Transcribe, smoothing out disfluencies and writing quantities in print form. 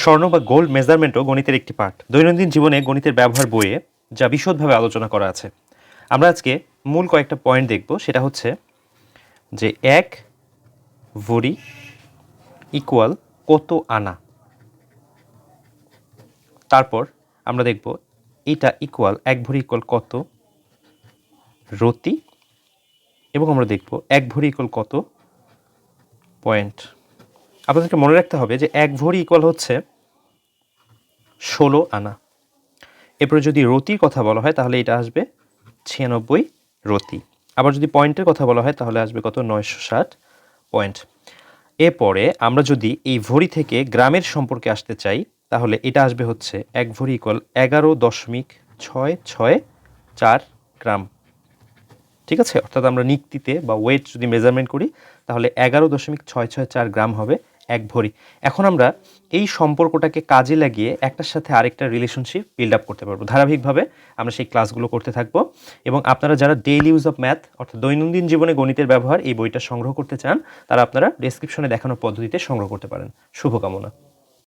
স্বর্ণ বা গোল্ড মেজারমেন্টও গণিতের একটি পার্ট। দৈনন্দিন জীবনে গণিতের ব্যবহার বইয়ে যা বিশদভাবে আলোচনা করা আছে। আমরা আজকে মূল কয়েকটা পয়েন্ট দেখব। সেটা হচ্ছে যে 1 ভরি ইকুয়াল কত আনা। তারপর আমরা দেখব এটা ইকুয়াল 1 ভরি ইকুয়াল কত রতি, এবং আমরা দেখব 1 ভরি ইকুয়াল কত পয়েন্ট। আপনাদেরকে মনে রাখতে হবে যে 1 ভরি ইকুয়াল হচ্ছে 16 আনা। এরপরে যদি রতির কথা বলা হয় তাহলে এটা আসবে 96 রতি। আবার যদি পয়েন্টের কথা বলা হয় তাহলে আসবে কত 960 পয়েন্ট। এরপরে আমরা যদি এই ভরি থেকে গ্রামের সম্পর্কে আসতে চাই তাহলে এটা আসবে হচ্ছে 1 ভরি ইকুয়াল 11.664 গ্রাম। ঠিক আছে, অর্থাৎ আমরা নিক্তিতে বা ওয়েট যদি মেজারমেন্ট করি তাহলে 11.664 গ্রাম হবে 1 ভরি। এখন আমরা এই সম্পর্কটাকে কাজে লাগিয়ে একটার সাথে আরেকটা রিলেশনশিপ বিল্ড আপ করতে পারবো। ধারাবাহিকভাবে আমরা সেই ক্লাসগুলো করতে থাকবো, এবং আপনারা যারা ডেইলি ইউজ অফ ম্যাথ অর্থাৎ দৈনন্দিন জীবনে গণিতের ব্যবহার এই বইটা সংগ্রহ করতে চান তারা আপনারা ডেসক্রিপশনে দেখানো পদ্ধতিতে সংগ্রহ করতে পারেন। শুভকামনা।